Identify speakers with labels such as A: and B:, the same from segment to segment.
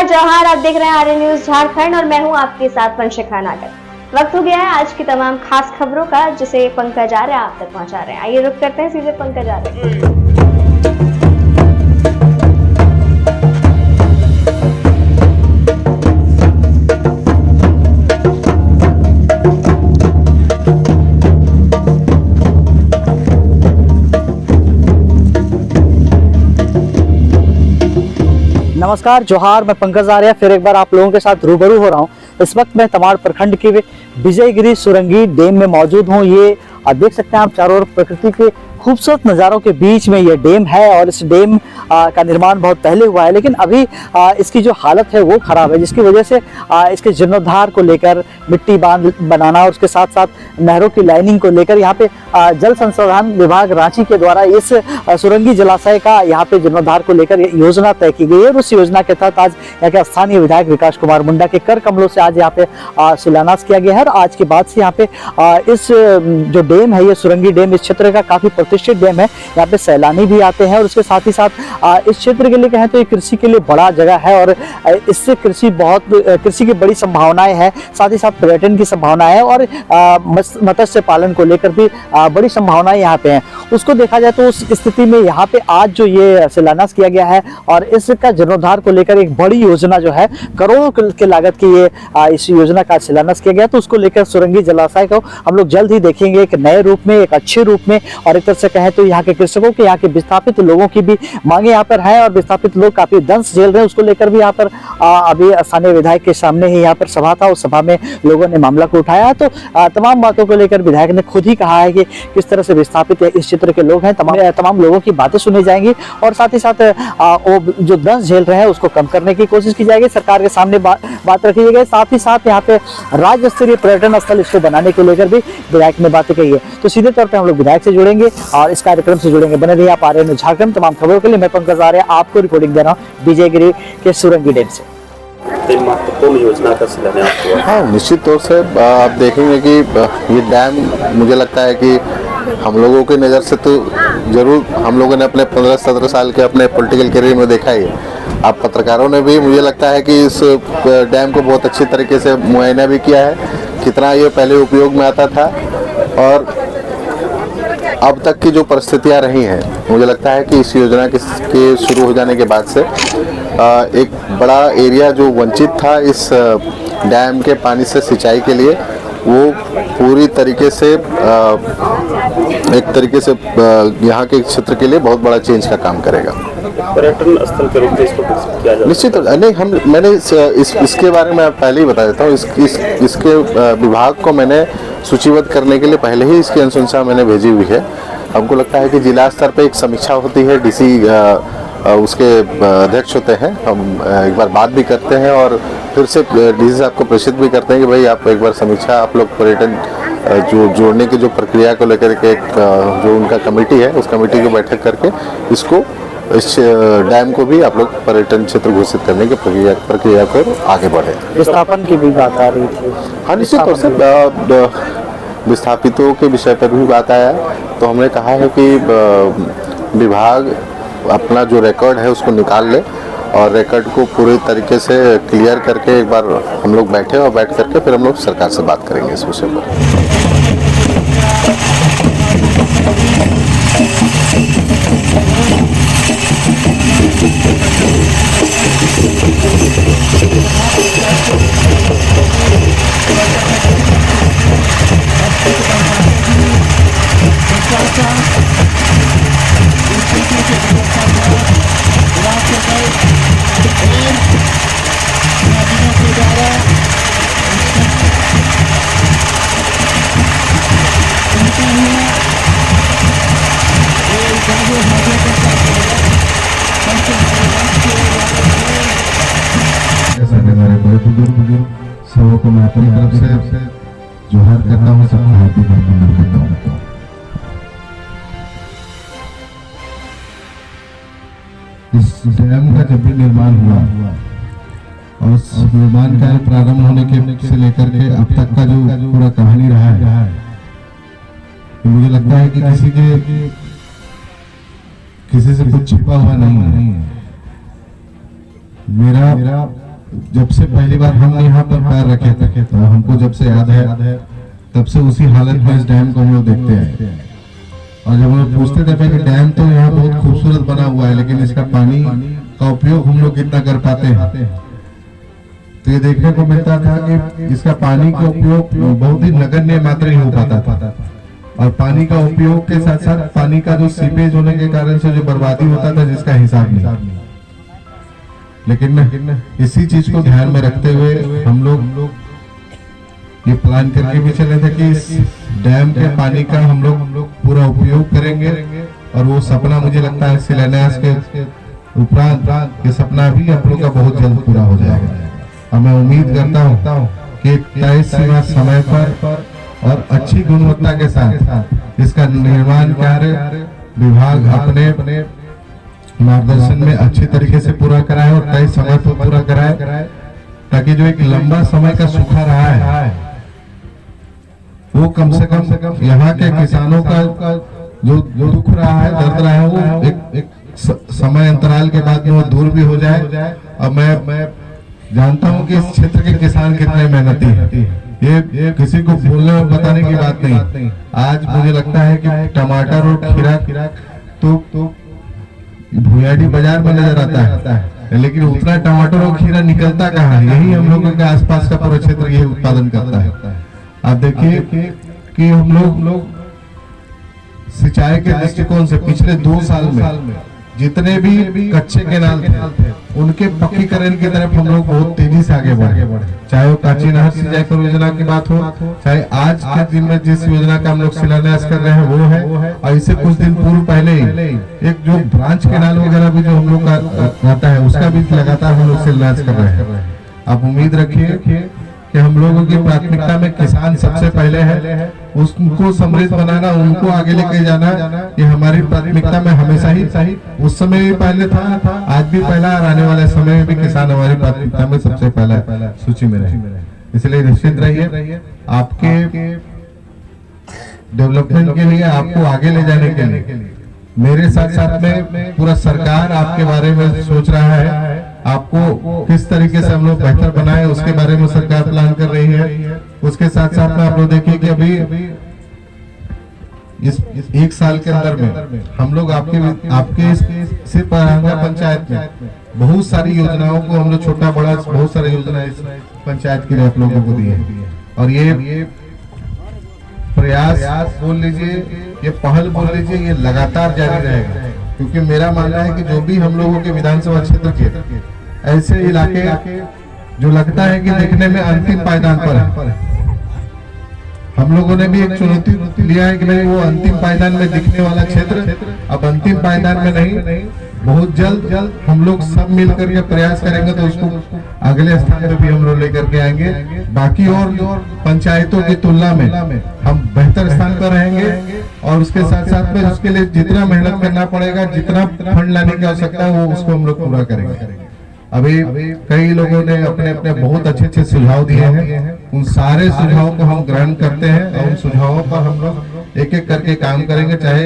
A: जौहर, आप देख रहे हैं आर्य न्यूज झारखंड और मैं हूं आपके साथ पंशिखा नागर। वक्त हो गया है आज की तमाम खास खबरों का, जिसे पंकज आर्य आप तक पहुंचा रहे हैं। आइए रुक करते हैं सीधे पंकज आर्य।
B: नमस्कार, जोहार। मैं पंकज आर्य फिर एक बार आप लोगों के साथ रूबरू हो रहा हूँ। इस वक्त मैं तमाड़ प्रखंड के विजयगिरी सुरंगी डैम में मौजूद हूँ। ये आप देख सकते हैं, आप चारों ओर प्रकृति के खूबसूरत नज़ारों के बीच में ये डैम है और इस डैम का निर्माण बहुत पहले हुआ है, लेकिन अभी इसकी जो हालत है वो खराब है, जिसकी वजह से इसके जीर्णोद्धार को लेकर मिट्टी बांध बनाना और उसके साथ साथ नहरों की लाइनिंग को लेकर यहाँ पे जल संसाधन विभाग रांची के द्वारा इस सुरंगी जलाशय का यहाँ पे जीर्णोद्धार को लेकर योजना तय की गई है। और उस योजना के तहत आज यहाँ के स्थानीय विधायक विकास कुमार मुंडा के कर कमलों से आज यहाँ पे शिलान्यास किया गया है। और आज के बाद से यहाँ पे इस जो डैम है, ये सुरंगी डैम इस क्षेत्र का काफी प्रतिष्ठित डैम है। यहाँ पे सैलानी भी आते हैं और उसके साथ ही साथ इस क्षेत्र के लिए कहें तो ये कृषि के लिए बड़ा जगह है और इससे कृषि की बड़ी संभावनाएं हैं, साथ ही साथ पर्यटन की संभावना है और मत्स्य पालन को लेकर भी बड़ी संभावनाएं यहाँ पे हैं। उसको देखा जाए तो उस स्थिति में यहाँ पे आज जो ये शिलान्यास किया गया है और इसका जीर्णोद्धार को लेकर एक बड़ी योजना जो है, करोड़ों के लागत की ये इस योजना का शिलान्यास किया गया। तो उसको लेकर सुरंगी जलाशय को हम लोग जल्द ही देखेंगे एक नए रूप में, एक अच्छे रूप में। और एक तरह से कहें तो यहाँ के कृषकों के, यहाँ के विस्थापित लोगों की भी मांगे यहाँ पर है और विस्थापित लोग काफी दंश झेल रहे हैं। उसको लेकर भी यहाँ पर अभी स्थानीय विधायक के सामने ही यहाँ पर सभा था, उस सभा में लोगों ने मामला को उठाया। तो तमाम बातों को लेकर विधायक ने खुद ही कहा है कि किस तरह से विस्थापित इस क्षेत्र के लोग हैं, तमाम लोगों की बातें सुनी जाएंगी और साथ ही साथ वो जो दंश झेल रहे हैं उसको कम करने की कोशिश की जाएगी, सरकार के सामने बात रखी जाएगी। साथ ही साथ यहाँ पे राज्य स्तरीय पर्यटन स्थल इसको बनाने को लेकर भी विधायक ने बातें कही है। तो सीधे तौर पर हम लोग विधायक से जुड़ेंगे और इस कार्यक्रम से जुड़ेंगे। बने रहिए आप आर्य न्यूज झारखंड। तमाम खबरों के लिए मैं पंकज आर्य आपको रिपोर्टिंग दे रहा हूँ विजयगिरी के सुरंगी डैम से।
C: महत्वपूर्ण योजना का शिलान्यास हुआ।
D: हाँ, निश्चित तौर से आप देखेंगे कि ये डैम, मुझे लगता है कि हम लोगों की नज़र से तो जरूर हम लोगों ने अपने 15-17 साल के अपने पॉलिटिकल करियर में देखा ही है। आप पत्रकारों ने भी, मुझे लगता है कि इस डैम को बहुत अच्छी तरीके से मुआयना भी किया है, कितना ये पहले उपयोग में आता था और अब तक की जो परिस्थितियां रही हैं। मुझे लगता है कि इस योजना के शुरू हो जाने के बाद से एक बड़ा एरिया जो वंचित था इस डैम के पानी से सिंचाई के लिए, वो पूरी तरीके से एक तरीके से यहाँ के क्षेत्र के लिए बहुत बड़ा चेंज का काम करेगा।
C: पर्यटन स्थल के रूप में इसको किया जाए।
D: निश्चित नहीं, मैंने इसके बारे में पहले ही बता देता हूँ। इसके विभाग को मैंने सूचीबद्ध करने के लिए पहले ही इसकी अनुशंसा मैंने भेजी हुई है। हमको लगता है कि जिला स्तर पे एक समीक्षा होती है, डीसी उसके अध्यक्ष होते हैं, हम एक बार बात भी करते हैं और फिर से डीसी साहब को प्रेषित भी करते हैं कि भाई आप एक बार समीक्षा, आप लोग पर्यटन जो जोड़ने की जो प्रक्रिया को लेकर के एक जो उनका कमेटी है, उस कमेटी की बैठक करके इसको, इस डैम को भी आप लोग पर्यटन क्षेत्र घोषित करने की प्रक्रिया को आगे बढ़े।
B: विस्थापन की भी बात आ रही थी।
D: हाँ, निश्चित तौर से विस्थापितों के विषय पर भी बात आया, तो हमने कहा है कि विभाग अपना जो रिकॉर्ड है उसको निकाल ले और रिकॉर्ड को पूरे तरीके से क्लियर करके एक बार हम लोग बैठे और बैठ करके फिर हम लोग सरकार से बात करेंगे इस विषय पर।
E: सबों को मैं अपनी तरफ से जोहार करता हूँ, सबको हार्दिक अभिनंदन करता हूँ। इस डैम का जब भी निर्माण हुआ और उस निर्माण कार्य प्रारंभ होने के से लेकर के अब तक का जो पूरा कहानी रहा है, तो मुझे लगता है कि किसी से कुछ छिपा हुआ नहीं है। मेरा जब से पहली बार हम यहाँ पर पैर रखे थे तो हमको जब से याद है तब से उसी हालत में इस डैम को हम लोग देखते हैं। और जब हम लोग पूछते थे कि डैम तो यहाँ बहुत खूबसूरत बना हुआ है लेकिन इसका पानी का उपयोग हम लोग कितना कर पाते हैं, तो ये देखने को मिलता था कि इसका पानी का उपयोग बहुत ही नगण्य मात्रा ही हो पाता था। और पानी का उपयोग के साथ साथ पानी का जो सीपेज होने के कारण से जो बर्बादी होता था जिसका हिसाब नहीं। लेकिन इसी चीज को ध्यान में रखते हुए हम लोग ये प्लान करके भी चले थे कि इस डैम के पानी का हम लोग पूरा उपयोग करेंगे। और वो सपना मुझे लगता है शिलान्यास के उपरांत ये सपना भी आप लोग का बहुत जल्द पूरा हो जाएगा। और मैं उम्मीद करता हूँ कि तय सीमा समय पर और अच्छी गुणवत्ता के साथ इसका निर्माण कार्य विभाग अपने मार्गदर्शन में अच्छे तरीके से पूरा कराए और तय समय पर पूरा कराए, ताकि जो एक लंबा समय का सूखा रहा है वो कम से कम यहाँ के किसानों का जो दुख रहा है, दर्द रहा है, वो एक समय अंतराल के बाद में वो दूर भी हो जाए। और मैं जानता हूँ कि इस क्षेत्र के किसान कितने मेहनती हैं। ये किसी को बोलने और बताने की बात नहीं। आज मुझे लगता है कि टमाटर और खीरा तो भुयाडी बाजार में नजर आता है, लेकिन उतना टमाटर और खीरा निकलता कहाँ है? यही हम लोगों के आसपास का पूरा क्षेत्र यही उत्पादन करता है। आप देखिए कि हम लोग सिंचाई के दृष्टिकोण से पिछले 2 साल में जितने भी कच्चे केनाल थे उनके पक्कीकरण की तरफ हम लोग बहुत तेजी से आगे बढ़े। चाहे वो काची नहर सिंचाई परियोजना की बात हो, चाहे आज के दिन में जिस योजना का हम लोग शिलान्यास कर रहे हैं वो है, और इससे कुछ दिन पूर्व पहले ही एक जो ब्रांच केनाल वगैरह भी जो हम लोग का रहता है उसका भी लगातार हम लोग शिलान्यास कर रहे हैं। आप उम्मीद रखिए कि हम लोगों की प्राथमिकता में किसान सबसे पहले है, उसको समृद्ध बनाना, उनको आगे लेके जाना, ये हमारी प्राथमिकता में हमेशा ही उस समय भी पहले था, आज भी पहला, और आने वाले समय में भी किसान हमारी प्राथमिकता में सबसे पहला सूची में रहे। इसलिए निश्चित रहिए आपके डेवलपमेंट के लिए, आपको आगे ले जाने के लिए मेरे साथ साथ में पूरा सरकार आपके बारे में सोच रहा है। आपको किस तरीके से हम लोग बेहतर बनाए उसके बारे में सरकार प्लान कर रही है। उसके साथ साथ में आप लोग देखिए कि अभी इस 1 साल के अंदर में हम लोग आपके सिर्फ परांगा पंचायत में बहुत सारी योजनाओं को हम लोग छोटा बड़ा बहुत सारी योजना इस पंचायत के लिए आप लोगों को दी है। और ये प्रयास बोल लीजिए, ये पहल बोल लीजिए, ये लगातार जारी रहेगा। क्योंकि मेरा मानना है कि जो भी हम लोगों के विधानसभा क्षेत्र के ऐसे इलाके जो लगता है कि देखने में अंतिम पायदान पर है, हम लोगों ने भी एक चुनौती लिया है कि भाई वो अंतिम पायदान में दिखने वाला क्षेत्र अब अंतिम पायदान में नहीं, बहुत जल्द हम लोग सब मिलकर के प्रयास करेंगे तो उसको अगले स्थान पे भी हम लोग लेकर के आएंगे। बाकी और पंचायतों की तुलना में हम बेहतर स्थान पर रहेंगे। और उसके साथ साथ में उसके लिए जितना मेहनत करना पड़ेगा, जितना फंड लाने की आवश्यकता है वो उसको हम लोग पूरा करेंगे। अभी कई लोगों ने अपने अपने बहुत अच्छे सुझाव दिए हैं, उन सारे सुझावों को हम ग्रहण करते हैं और उन सुझावों पर हम लोग एक एक करके काम करेंगे। चाहे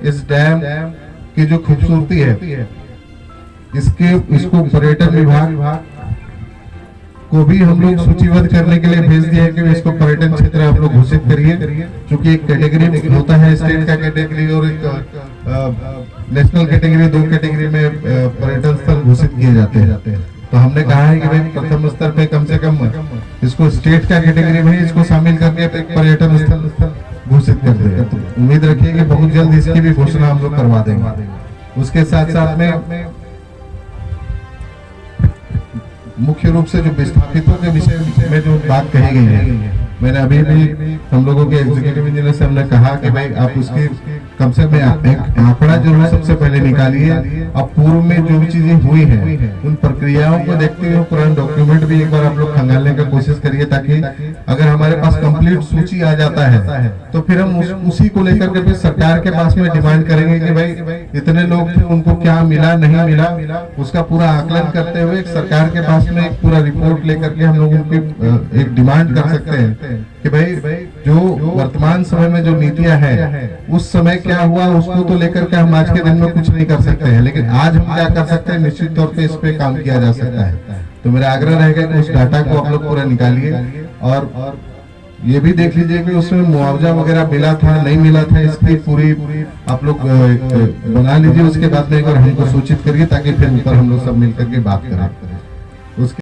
E: इस डैम की जो खूबसूरती है इसको पर्यटन विभाग को भी हम लोग सूचीबद्ध करने के लिए भेज दिया है कि इसको पर्यटन क्षेत्र आप लोग घोषित करिए। क्योंकि एक कैटेगरी होता है स्टेट का कैटेगरी और एक नेशनल कैटेगरी, 2 कैटेगरी में पर्यटन स्थल घोषित किए जाते हैं। तो हमने कहा है कि भाई प्रथम स्तर पे कम से कम इसको स्टेट का कैटेगरी में इसको शामिल करके पर्यटन स्थल घोषित कर देंगे। तो उम्मीद रखिए कि बहुत जल्द इसकी भी घोषणा हम लोग करवा देंगे। उसके साथ साथ में मुख्य रूप से जो विस्थापितों के विषय में जो बात कही गई है, मैंने अभी भी हम लोगों के एग्जीक्यूटिव इंजीनियर से हमने कहा कि भाई आप उसकी कम से कम एक आंकड़ा जो है सबसे पहले निकालिए। अब पूर्व में जो भी चीजें हुई हैं उन प्रक्रियाओं को देखते हुए पुराने डॉक्यूमेंट भी एक बार आप लोग खंगालने का कोशिश करिए, ताकि अगर हमारे पास कंप्लीट सूची आ जाता है तो फिर हम उसी को लेकर के फिर सरकार के पास में डिमांड करेंगे कि भाई इतने लोग थे, उनको क्या मिला नहीं मिला, उसका पूरा आकलन करते हुए सरकार के पास में एक पूरा रिपोर्ट लेकर के हम लोग उनकी एक डिमांड कर सकते हैं कि भाई जो वर्तमान समय में जो नीतियां हैं उस समय क्या हुआ उसको तो लेकर के हम आज के दिन में कुछ नहीं कर सकते हैं, लेकिन आज हम क्या कर सकते हैं, निश्चित तौर पे इस पे काम किया जा सकता है। तो मेरा आग्रह रहेगा कि उस डाटा को आप लोग पूरा निकालिए और ये भी देख लीजिए कि उसमें मुआवजा वगैरह मिला था नहीं मिला था, इसकी पूरी आप लोग बना लीजिए। उसके बाद में एक बार हमको सूचित करिए ताकि फिर ऊपर हम लोग सब मिलकर के बात करें।